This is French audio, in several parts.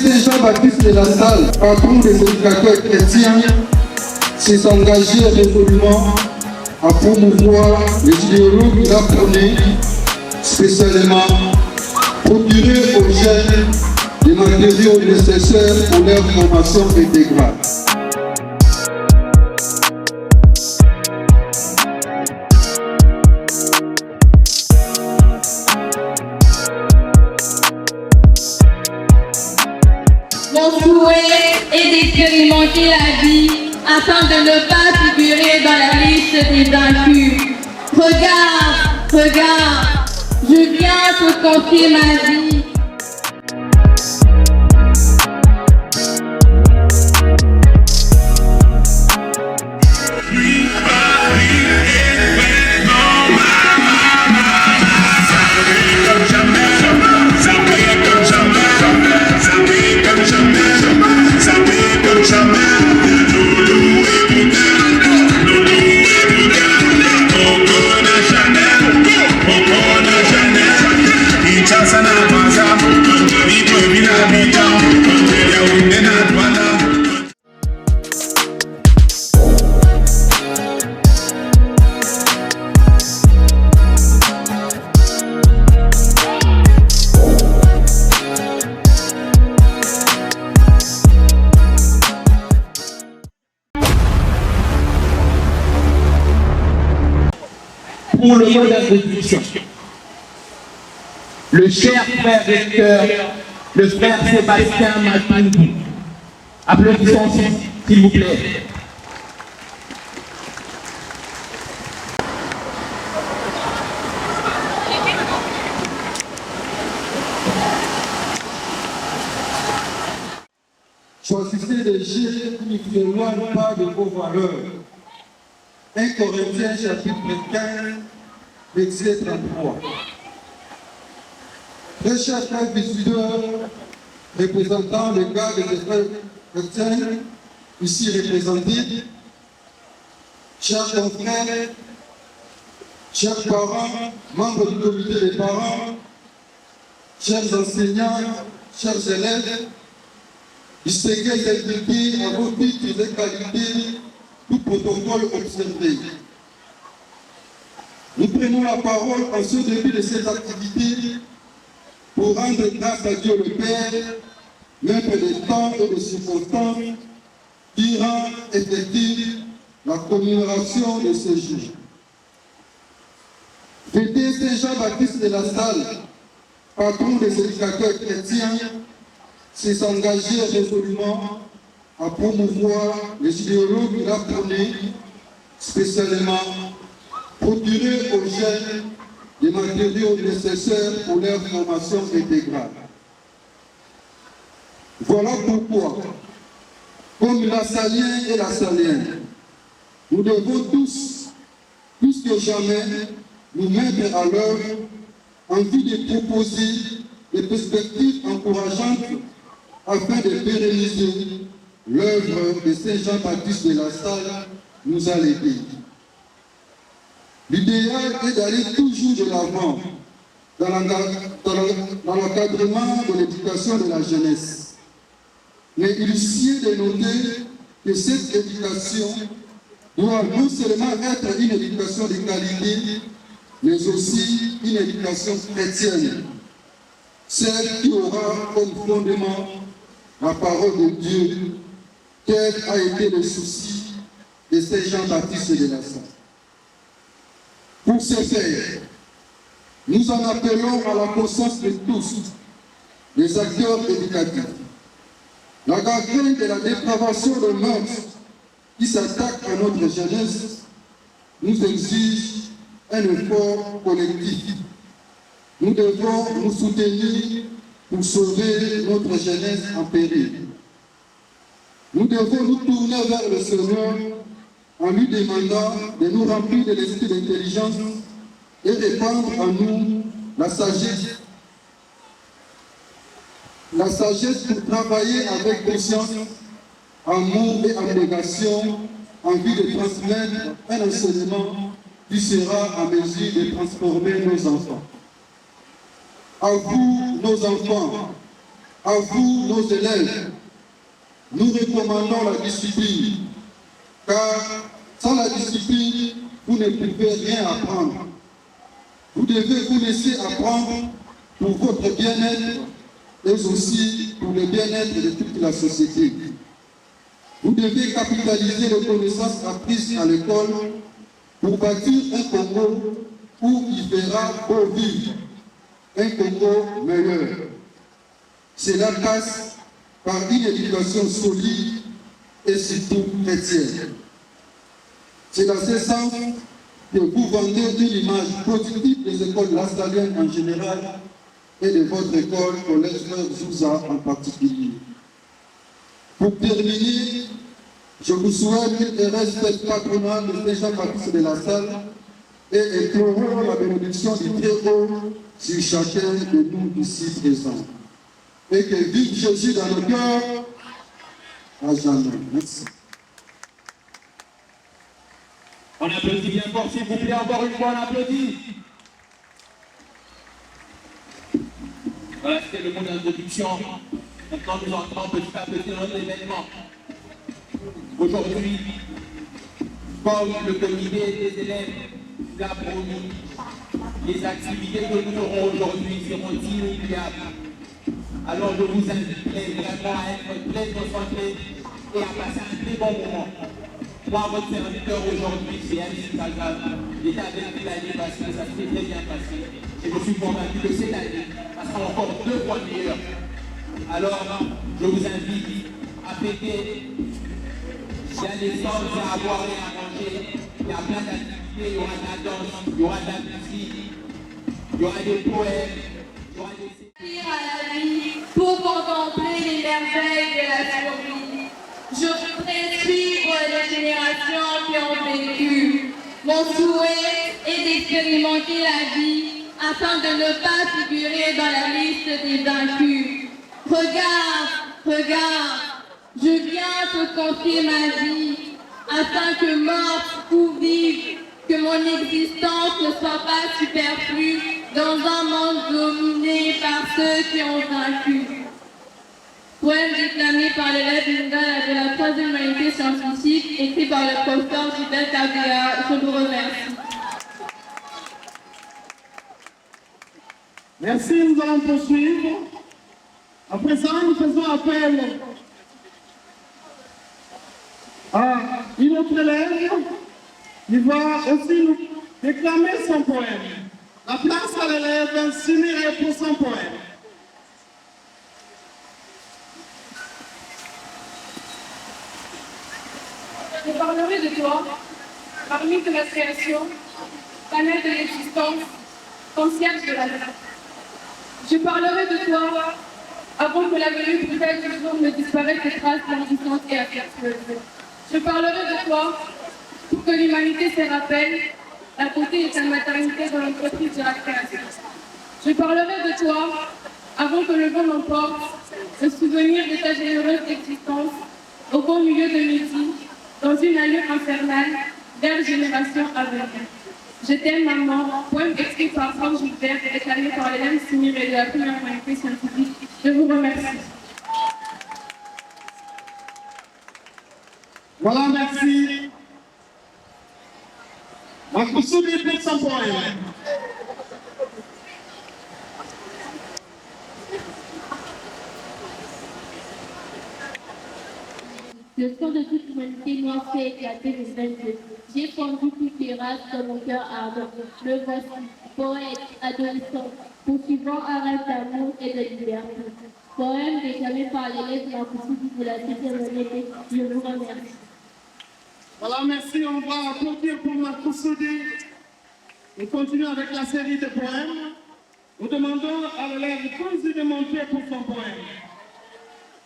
Saint Jean-Baptiste de la Salle, patron des éducateurs chrétiens, s'est engagé résolument à promouvoir les idéologues qu'il a prônés, spécialement procurer aux jeunes les matériaux nécessaires pour leur formation intégrale. Mon souhait est d'expérimenter la vie afin de ne pas figurer dans la liste des vaincus. Regarde, regarde, je viens te confier ma vie. Pour le mot d'introduction, le cher frère recteur, le frère Sébastien Matou. Applaudissons s'il vous plaît. Choisissez des jeux qui ne s'éloignent pas de vos valeurs. 1 Corinthiens chapitre 15, verset 33. Très chers frères visiteurs, représentant le gars des frères chrétiens, ici représentés, chers confrères, chers parents, membres du comité des parents, chers enseignants, chers élèves, distingués invités à vos titres et qualités, tout protocole observé. Nous prenons la parole en ce début de cette activité pour rendre grâce à Dieu le Père, maître des temps et des circonstances, qui rend effective la commémoration de ce jour. Fêter Saint Jean-Baptiste de la Salle, patron des éducateurs chrétiens, s'est engagé résolument à promouvoir les idéologues qu'il a prônés, spécialement procurer aux jeunes les matériaux nécessaires pour leur formation intégrale. Voilà pourquoi, comme la Salienne et la Salienne, nous devons tous, plus que jamais, nous mettre à l'œuvre en vue de proposer des perspectives encourageantes afin de pérenniser l'œuvre de Saint Jean-Baptiste de la Salle nous a légué. L'idéal est d'aller toujours de l'avant dans l'encadrement de l'éducation de la jeunesse. Mais il sied de noter que cette éducation doit non seulement être une éducation de qualité, mais aussi une éducation chrétienne, celle qui aura comme fondement la parole de Dieu, quel a été le souci de Saint Jean-Baptiste de la Salle. Pour ce faire, nous en appelons à la conscience de tous, les acteurs éducatifs. La gangrène de la dépravation de mœurs qui s'attaque à notre jeunesse nous exige un effort collectif. Nous devons nous soutenir pour sauver notre jeunesse en péril. Nous devons nous tourner vers le Seigneur en lui demandant de nous remplir de l'esprit d'intelligence et répandre en nous la sagesse pour travailler avec conscience, amour et abnégation en vue de transmettre un enseignement qui sera en mesure de transformer nos enfants. À vous, nos enfants, À vous, nos élèves, nous recommandons la discipline, car sans la discipline, vous ne pouvez rien apprendre. Vous devez vous laisser apprendre pour votre bien-être et aussi pour le bien-être de toute la société. Vous devez capitaliser les connaissances apprises à l'école pour bâtir un Congo où il fera beau vivre, un Congo meilleur. Cela passe par une éducation solide et surtout chrétienne. C'est dans ce sens que vous vendez une image positive des écoles lastaliennes en général et de votre école, Collège Zouza en particulier. Pour terminer, je vous souhaite une heureuse fête patronale de Saint-Jean-Baptiste de la Salle et implorons la bénédiction du Très-Haut sur chacun de nous ici présents. Et que vive Jésus dans nos cœurs à jamais. Merci. On applaudit bien fort, s'il vous plaît, encore une fois, on applaudit. Voilà, c'était le mot d'introduction. Maintenant, nous entrons petit à petit dans notre événement. Aujourd'hui, comme le comité des élèves l'a promis, les activités que nous aurons aujourd'hui seront inoubliables. Alors je vous invite vraiment à être très concentrés et à passer un très bon moment. Moi, votre serviteur aujourd'hui, c'est MC Kagame. J'étais avec lui l'année passée, ça s'est très bien passé. Et je suis convaincu que cette année, ça sera encore 2 fois meilleur. Alors, je vous invite à fêter. Il y a des choses à boire et à manger. Il y a plein d'activités. Il y aura de la danse, il y aura de la musique, il y aura des poèmes, il y aura des... à la vie pour contempler les merveilles de la survie. Je voudrais suivre les générations qui ont vécu. Mon souhait est d'expérimenter la vie afin de ne pas figurer dans la liste des vaincus. Regarde, regarde, je viens te confier ma vie afin que morte ou vive, que mon existence ne soit pas superflue dans un monde dominé par ceux qui ont vaincu. Poème déclamé par l'élève Lingala de la 3e humanité scientifique, écrit par le professeur Gilbert Kabila. Je vous remercie. Merci, nous allons poursuivre. À présent, nous faisons appel à une autre élève qui va aussi nous déclamer son poème. La place à l'élève Simire pour son poème. Je parlerai de toi, parmi de la création, planète de l'existence, concierge de la vie. Je parlerai de toi avant que la venue brutale du jour ne disparaisse des traces languissantes et affectueuses. Je parlerai de toi pour que l'humanité se rappelle la beauté de ta maternité dans l'entreprise de la création. Je parlerai de toi avant que le vent n'emporte le souvenir de ta généreuse existence au beau milieu de midi, dans une allure infernale vers génération à venir. Je t'aime, maman, poème écrit par Franck Gilbert et déclaré par l'élève Simire de la première humanité scientifique. Je vous remercie. Voilà, merci. Makoussoudi pour son poème. Le sang de toute l'humanité noire fait éclater les veines. J'ai fondu toutes les races dans mon cœur ardent. Le voici, poète, adolescent, poursuivant un rêve d'amour et de liberté. Poème déclamé par l'élève Makoussoudi de la 7e année. Je vous remercie. Voilà, merci. On va applaudir pour Makoussoudi. Nous continuons avec la série de poèmes. Nous demandons à l'élève Kounzi de monter pour son poème.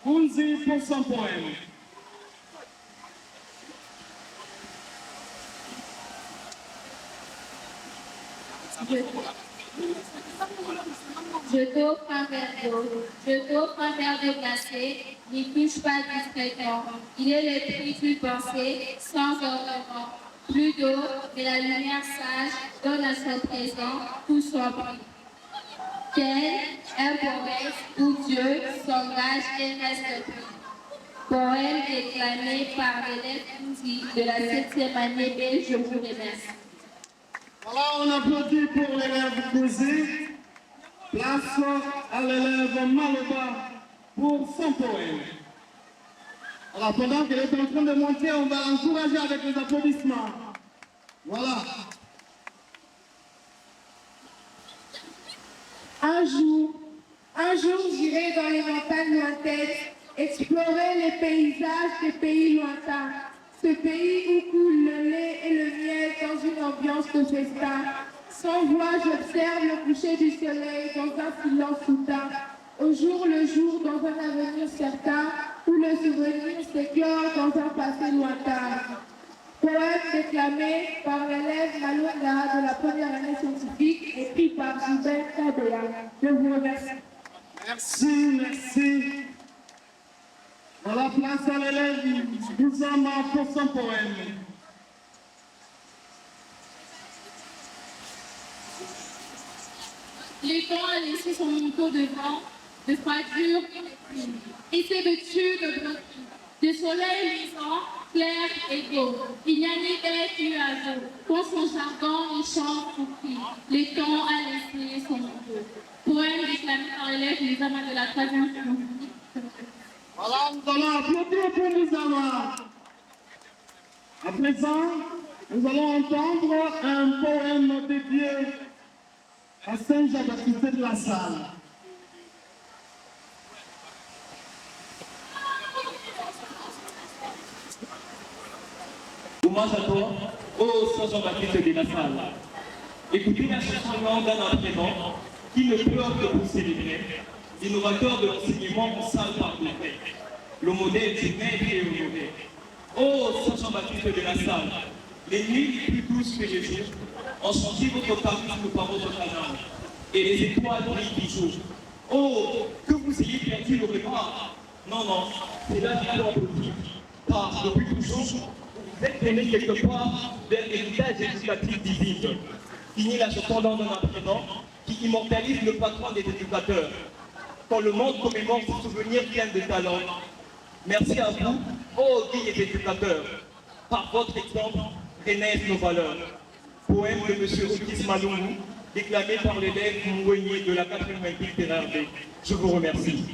Kounzi pour son poème. Je t'offre un verre d'eau, je t'offre un verre de glacé, n'y touche pas discrètement. Il est le prix plus pensé, sans ornement. Plus d'eau, mais la lumière sage donne à son présent tout son prix. Quelle un poème où Dieu s'engage et reste pris. Poème déclamé par l'élève de la 7e année B, je vous remercie. Voilà, on applaudit pour l'élève Kouzi. Place à l'élève Maloba pour son poème. Alors, pendant qu'elle est en train de monter, on va l'encourager avec les applaudissements. Voilà. Un jour, j'irai dans les montagnes lointaines, explorer les paysages des pays lointains. Ce pays où coule le lait et le miel dans une ambiance de festin. Sans voix, j'observe le coucher du soleil dans un silence soudain. Au jour le jour, dans un avenir certain, où le souvenir s'éclore dans un passé lointain. Poème déclamé par l'élève Malonga de la première année scientifique, écrit par Gilbert Kabela. Je vous remercie. Merci, merci. Voilà, place à l'élève Bouzama pour son poème. Le temps a laissé son manteau de vent, de froidure et s'est vêtu de blanc, de soleil luisant, clair et beau. Il n'y a ni bête ni oiseau. Pour son jargon, il chante son cri. Le temps a laissé son manteau. Poème déclamé par l'élève Nizama de la 3e année. Voilà, nous allons applaudir pour Nizama. À présent, nous allons entendre un poème dédié à Saint Jean-Baptiste de la Salle. Hommage à toi, ô Saint Jean-Baptiste de la Salle. Écoutez la chanson d'un entraînement qui ne pleure que pour célébrer, l'innovateur de l'enseignement en salle par décret, le modèle du maître et le mauvais. Ô Saint Jean-Baptiste de la Salle, les nuits plus douces que les jours, enchantez votre charisme par votre canal, et les étoiles brillent du jour. Oh, que vous ayez perdu le regard. Non, non, c'est là qu'il faut applaudir, car depuis toujours, vous êtes tourné quelque part vers l'héritage éducatif divin. Fini la chanson d'un apprenant qui immortalise le patron des éducateurs. Quand le monde commémore ses souvenirs pleins de talent. Merci à vous, ô guides et éducateurs. Par votre exemple, renaissent nos valeurs. Poème de M. Otis Maloumou, déclamé par l'élève Mouigné de la 4e Olympique TRB. Je vous remercie.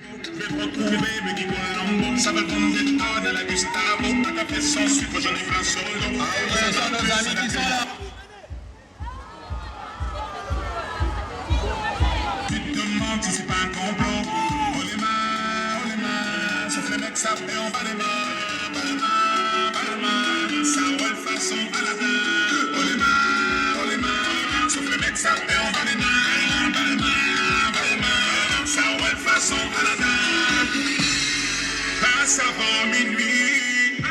Je vais te retrouver, me dit Colombo. Ça va tomber de tonnes à la Gustavo. Un café sans sucre, j'en ai plein sur le dos. Ah oui, ce sont nos amis qui sont là. Tu te demandes si c'est pas un complot. Oh les mains, sauf les mecs ça fait en bas les mains. Bas les mains, ça roule façon Aladdin. Oh les mains, sauf les mecs ça fait en bas les mains. Bas les mains, ça roule façon Aladdin. Passe avant minuit,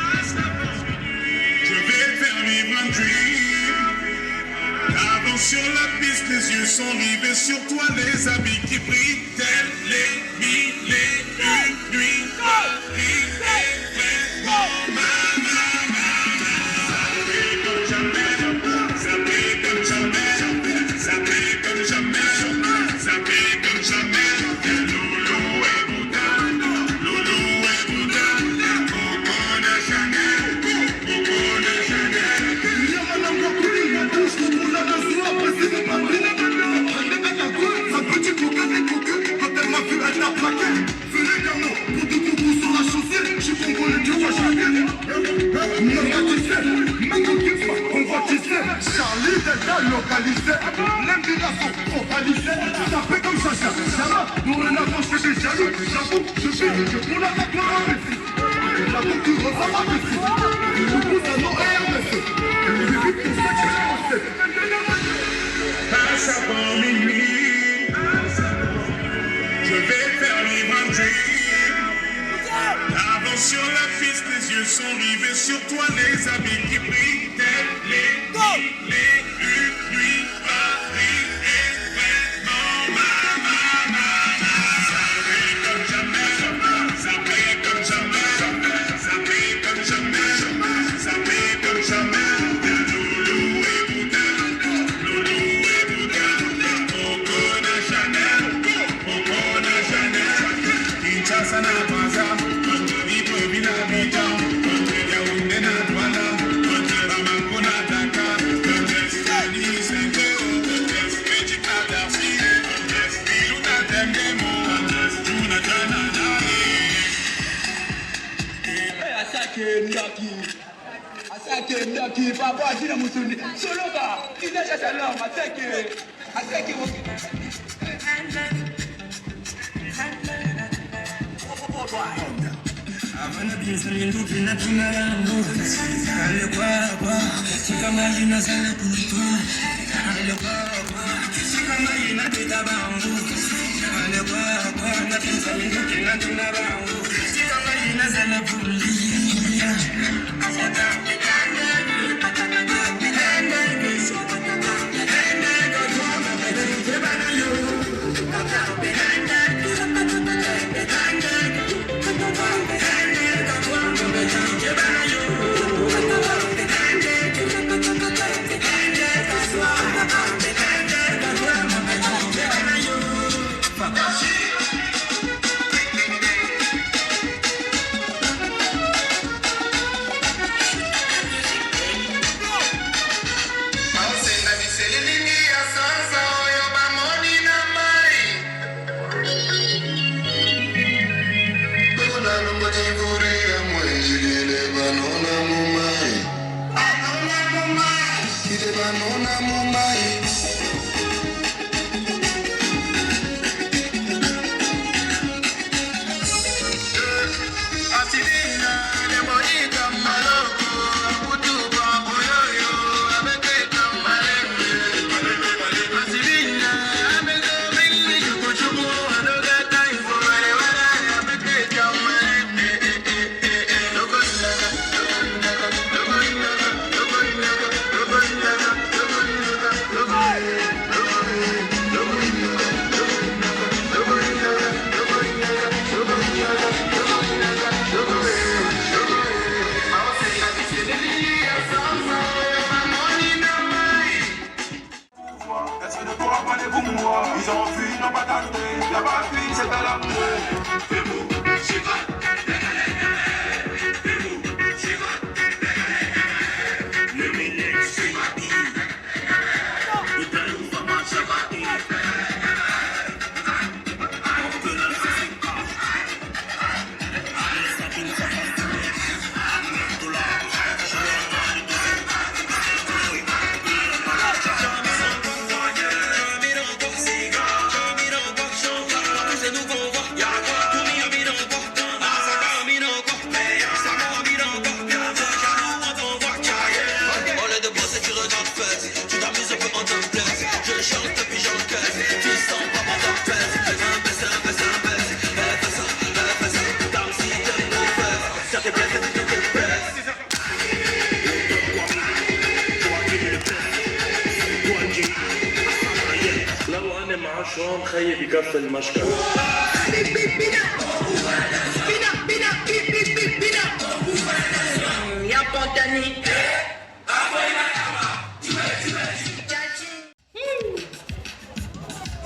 je vais faire vivre un dream. Avant sur la piste, les yeux sont rivés sur toi, les habits qui brillent, tels les mille et une nuits. Paris est vraiment ça brille comme jamais, ça brille comme jamais, ça brille comme jamais, ça brille comme jamais. Loulou et Bouddha, Loulou et Bouddha, Coco de Chanel, Coco de Chanel. Charlie déjà localisé, l'indignation focalisée, ça fait comme ça, nous renavons chez des jaloux, j'avoue, je vis que pour l'attaque de l'appétit, la concurrence à l'appétit, nous pousse à nos RMS, et nous évite tout ça qui est pensé. Passe avant minuit, je vais faire vivre un dream. Avant sur la piste, les yeux sont rivés sur toi, les habits qui brillent, tels les mille et une nuits. Paris est vraiment ça brille comme jamais, ça brille comme jamais, ça brille comme jamais, ça brille comme jamais. Loulou et Bouddha, Loulou et Bouddha, Coco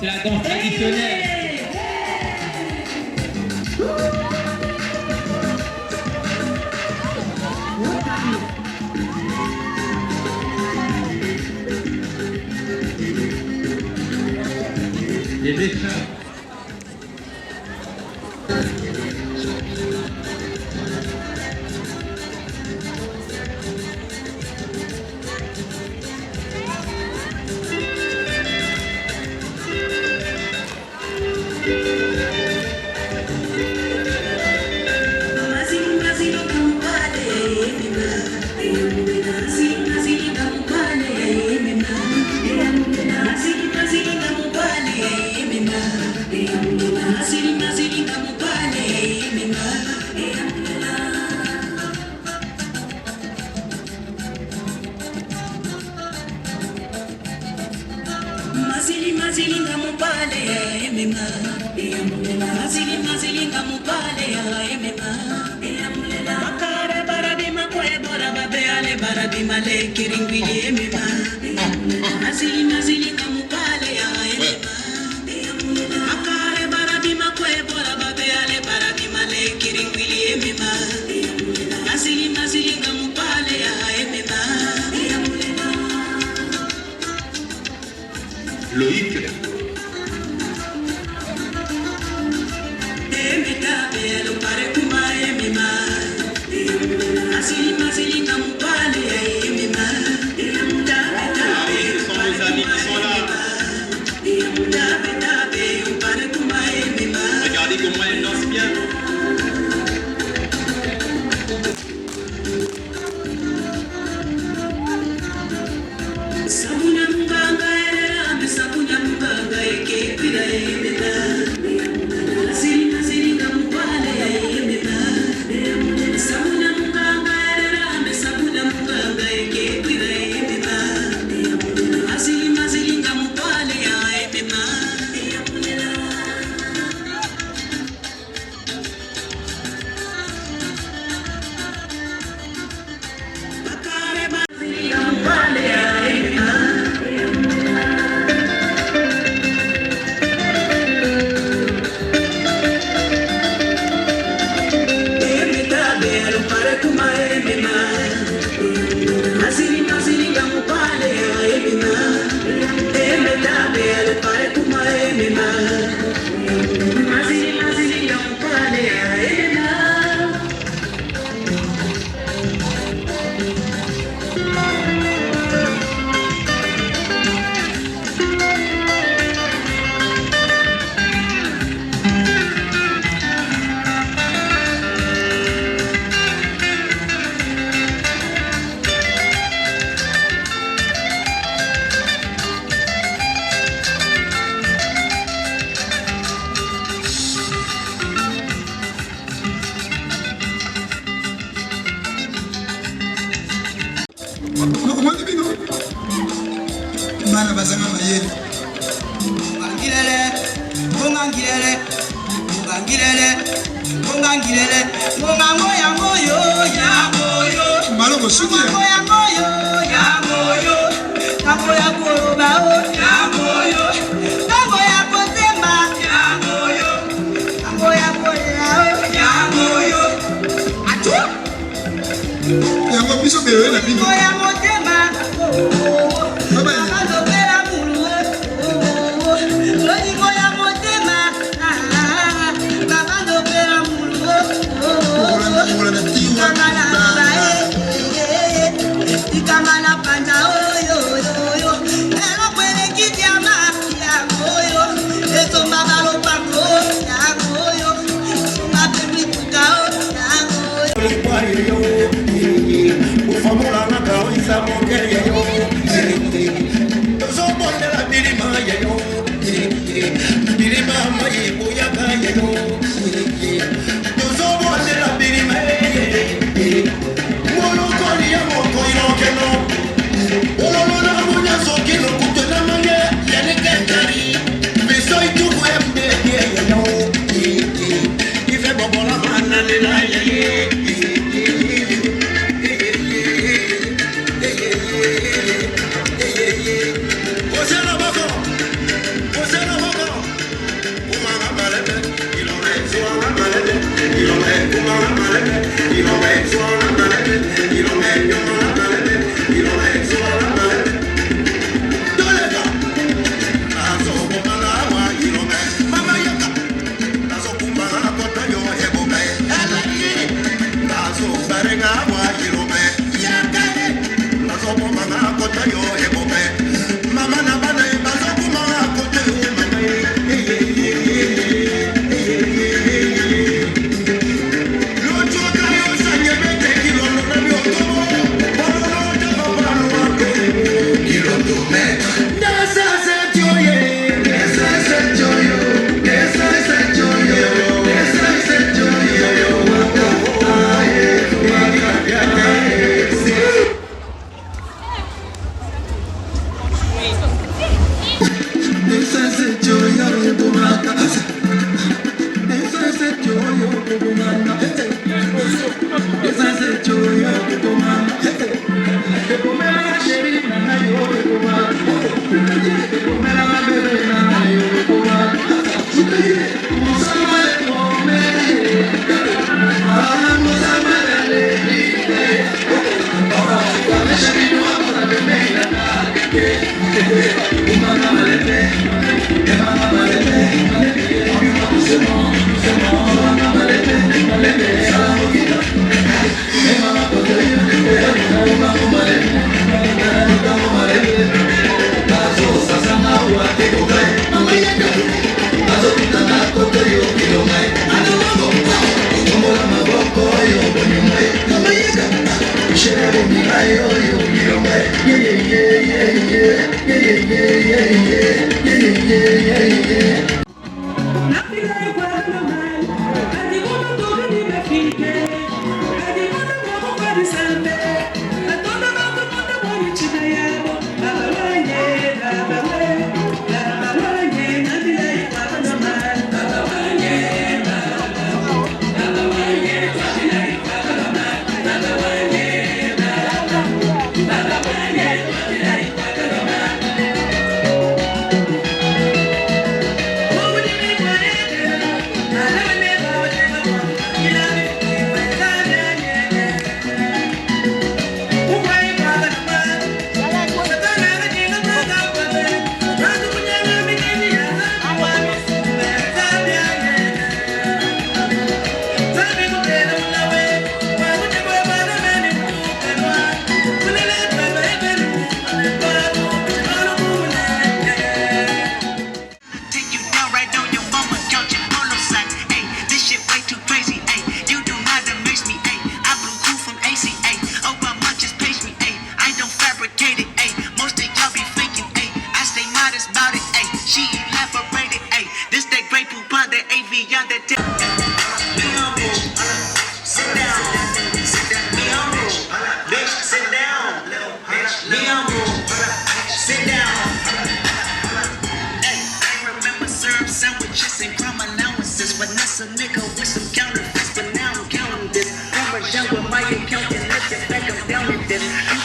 C'est la danse traditionnelle. Les méchants. Makare bara bima kwe bora babe ale bara bima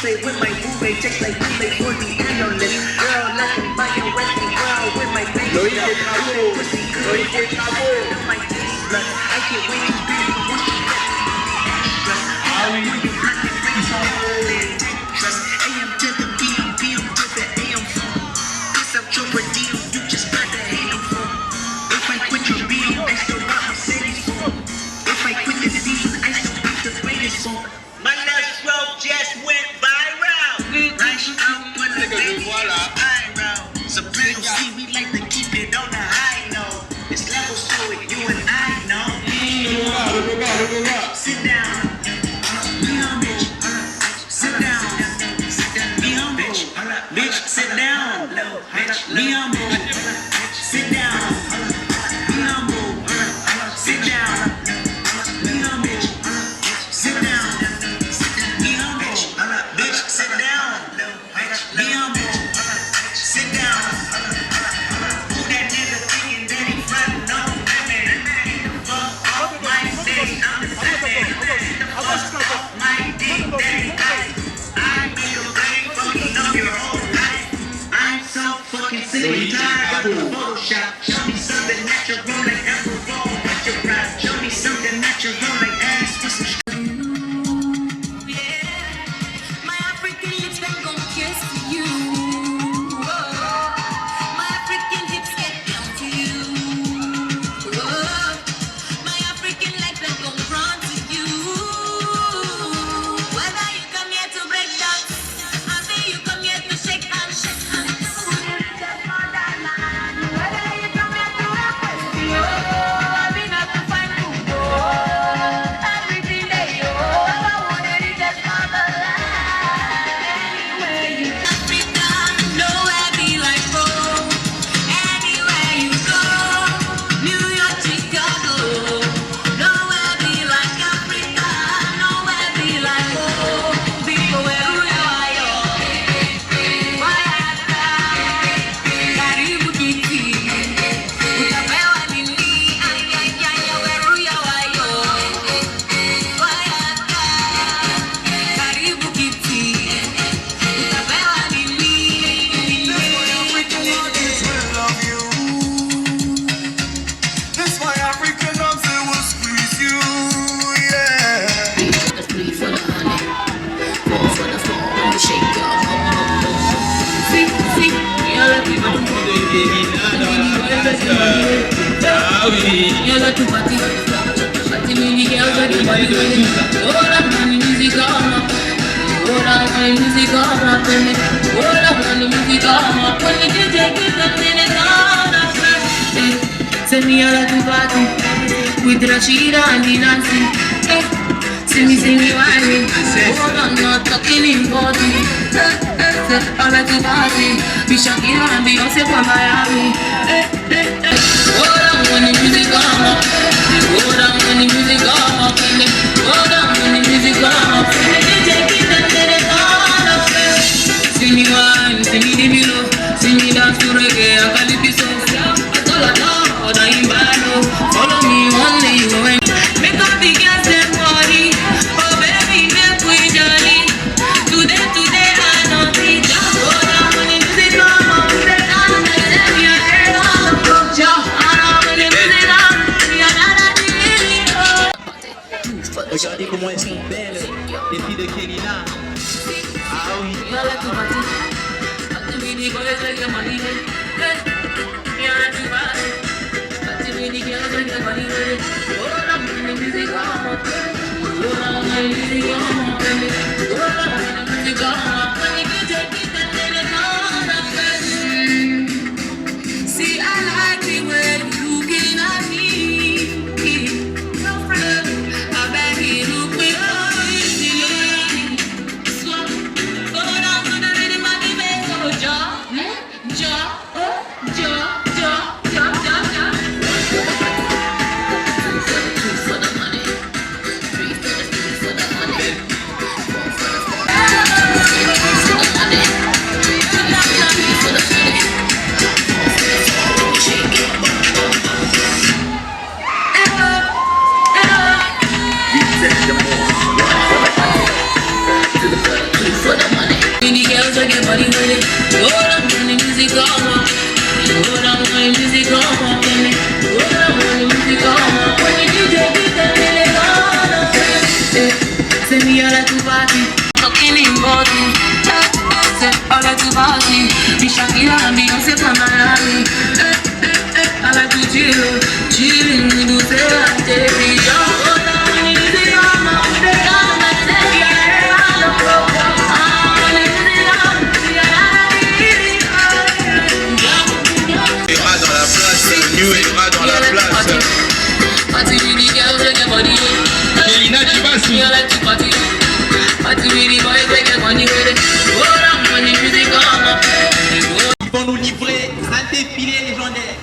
say with my movie, just like when they for the analyst. Girl, let me buy your resting girl with my face. My taste blood. I can't wait to be the one she gets. When you black and face on trust. AM to the PM, PM to the AM phone. Piss up your per diem, you just got the AM phone. If I quit your beam, I still got Mercedes phone. If I quit the scene, I still got the greatest phone. My last rope just went viral. Right out when the baby viral. Soprano C, we like to keep it on the high note. It's levels to it, you and I know. Sit down. Be humble. Sit down. Be humble. Bitch, sit down. Be humble. Sit down. Be humble. Sit down. Be humble. Sit down. Be humble. Bitch, sit down. Be humble. Sit down. Who that nigga thinking that he frontin' on women? Fuck off my day, I'm living. Fuck off my dick, daddy. I need a brain fucking up your whole life. I'm so fucking sick and tired of the Photoshop. Show me something natural like apple bone. Watch your pride. Show me something natural like ass with some. My African lips that gon' kiss you. My African hips get down to you. My African legs that gon' run to you. Whether you come here to break dance, I say you come here to shake hands, shake hands. Whether you come here to work with you, I mean not to find food. Everything that you ever wanted is just for the anywhere you Africa, nowhere be like home. Anywhere you go, New York, Chicago, nowhere be like Africa, nowhere be like home. People where you are, karibu kiti, utapewa nini? Where you are, karibu kiti. That's why African dogs they will squeeze you, yeah. Send me all to party with Rashida and Nancy. See me whining. Hold on, not talking in body. All to party. Be Shakira and Beyonce from Miami. Hold on when the music come up. Hold on when the music come up. Hold on when the music come up. See me wine, see me the below. See me dance to reggae and calypso. Follow me one day you go and make up the girls them body. Oh baby, make we jolly. Today I know the just go down when the music come on. And I let your head on the floor. And when the music on, you're not a Regardez comment elles sont belles, les filles de Kérina. Ah oui. See, I like the way you looking at me. I bet he look me easily. So, go down to the rhythm of the bass. So, ja. For the money. 3 for the money. you. Chilling with you, say I take it. Oh, no, easy, mama. They come and say, yeah, I don't know. Dans la place, New Era dans la place. Elina, tu vas sous. Ils vont nous livrer un défilé légendaire.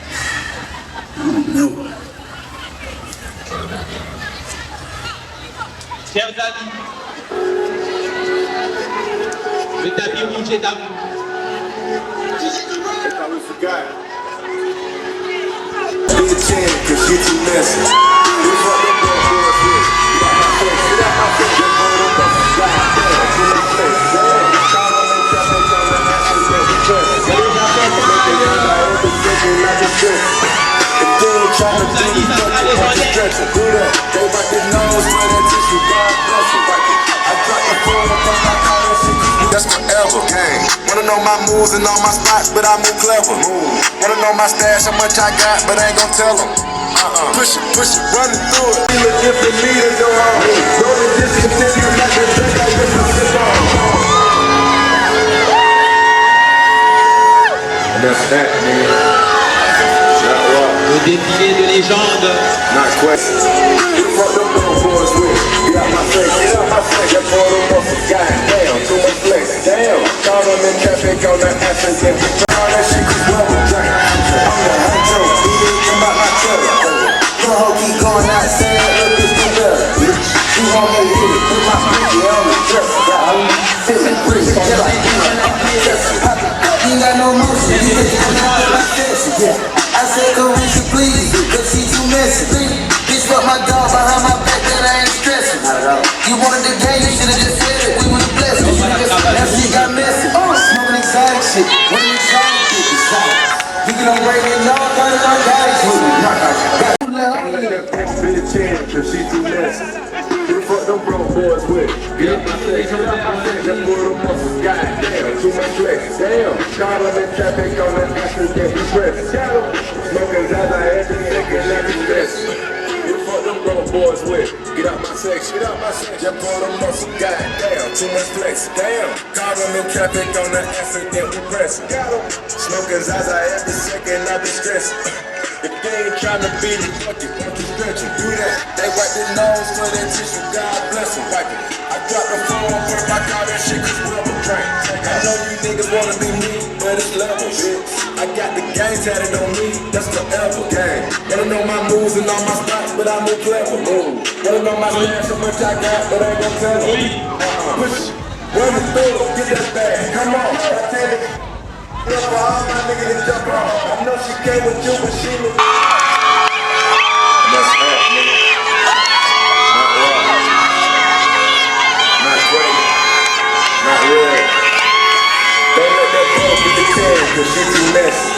Chers amis, le tapis rouge est à vous. That's forever. Gang. Wanna know my moves and all my spots, but I move clever. Wanna know my stash, how much I got, but I ain't gon' tell them. Push it, run through it. Feel a different leader, go on. Know the discontinue, like the drink I just sip on. And that's that, nigga. Le défilé de légende. Not questions. Who the fuck them little boys with? Get out my face, get out my face. That boy don't know some goddamn, too much flex. Damn, call them in traffic on the African. All that shit is well drink. I'm the huncho, he ain't come out my trailer. Little hoe keep going outside, look, it's too better. She want me to hit it, put my pinky on the dresser. I'm feeling free, just like you. You ain't got no motion, you just come out of my session, yeah. I said, Carisha, please, cause she too messy. Bitch, fuck my dog behind my back, that I ain't stressing. You wanted the game, you should've just said it. We would've blessed it. That shit got messy. Smoking exotic shit. What an exotic shit beside. You can upgrade it, no, turn it on, got it. Let that bitch in, cause she too messy. Who the fuck them broke boys with? Get up my face, that boy the muscles, goddamn, too much flex. Damn, call them in traffic on the African Express. Smoking Zaza every second, like a stress. Who the fuck them broke boys with? Get out my section, that boy the muscles, goddamn, too much flex. Damn, call them in traffic on the African Express. Smoking Zaza every second, I be stressed. If they ain't tryna beat it, fuck it, won't you stretch it? Do that. They wipe their nose for that tissue, God bless them, wipe it. I drop the phone, work, I call that shit cause rubber drink. I know you niggas wanna be me, but it's level, bitch. I got the gang tatted on me, that's forever, gang. Wanna know my moves and all my spots, but I move clever, move. Wanna know my stash, how much I got, but I ain't gon' tell them. Push it, run it through, get that bag, come on, I tell it. For all my niggas to jump on. I know she came with you, but she was. That's that, nigga. Not raw. Not crazy. Not real. Don't let that girl get the 10, cause she too messy.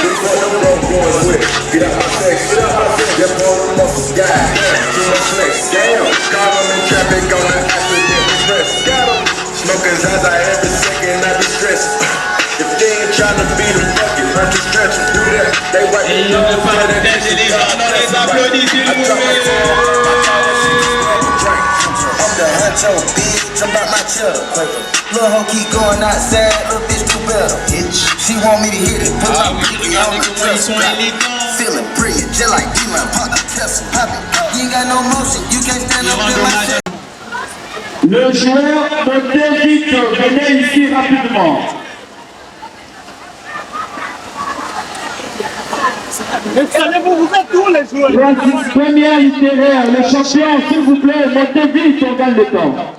This what them broke boys with. Get out my face, get out my face. That boy the muscles, goddamn, too much flex. Damn, call them in traffic on the African Express. Got them. Smoking Zaza every second, I be stressed. If they ain't tryna beat them, fuck it, won't you stretch them, do that. They wipe Et il ne parle de tête les gens dans les applaudissements, s'il vous plaît. I'm the huncho, bitch, I'm about my cheddar. Little hoe keep going outside, little bitch do better, bitch. She want me to hit it, put my pinky on the dresser. Feeling brilliant, just like D-Line, pop the Tesla, pop it. You ain't got no motion, you can't stand up in my chest. Le joueur de David, venez ici rapidement. Vous êtes tous les joueurs. Première littéraire, les champions, s'il vous plaît, montez vite, on gagne le temps.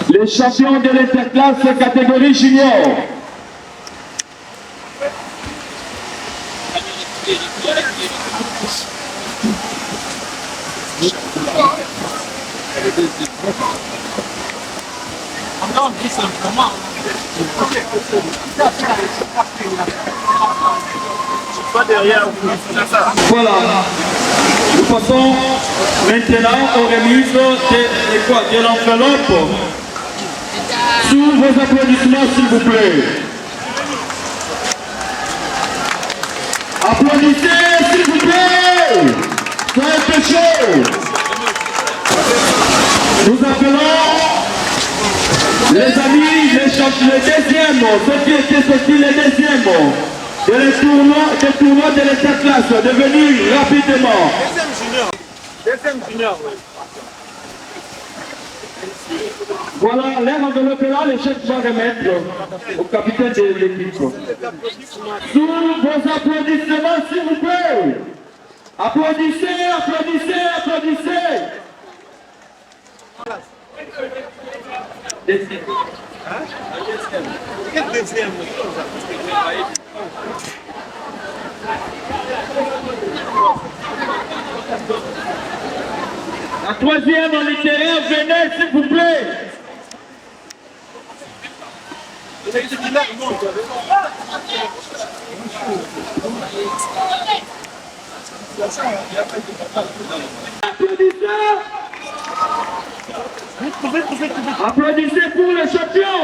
Les champions de l'interclasse catégorie junior. Voilà. Nous passons maintenant aux remises de l'enveloppe Sous vos applaudissements, s'il vous plaît. Applaudissez, s'il vous plaît. Soyez un peu chaud. Nous appelons les amis, les deuxièmes, ceux qui étaient sortis les deuxièmes des tournois de l'interclasse, de venir rapidement. Deuxième junior, oui. Voilà, l'air enveloppé là, le chef va remettre au capitaine de l'équipe. Sous vos applaudissements, s'il vous plaît. Applaudissez, applaudissez, applaudissez. La troisième en littéraire, venez s'il vous plaît. Applaudissez pour le champion.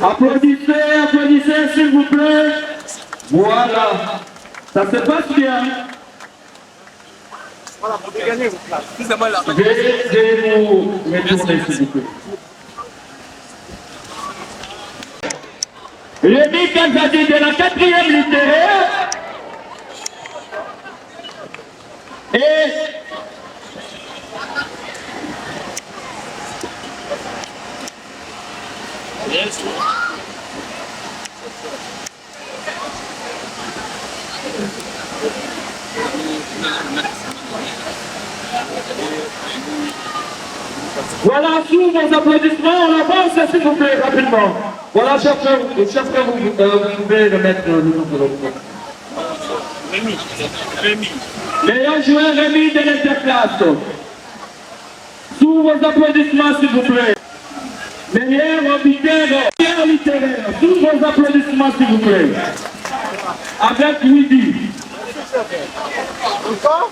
Applaudissez, applaudissez s'il vous plaît. Voilà, ça se passe bien. Voilà, vous pouvez gagner votre place. Veuillez vous retourner s'il vous plaît. Rémi Kazadi de la 4e littéraire et voilà, sous vos applaudissements, on avance s'il vous plaît rapidement. Voilà, chers frères, vous pouvez le mettre le nom de l'autre. Rémi. Meilleur joueur Rémi de l'interclasse. Sous vos applaudissements s'il vous plaît. Meilleur littéraire. Sous vos applaudissements s'il vous plaît. Avec Widi. Encore?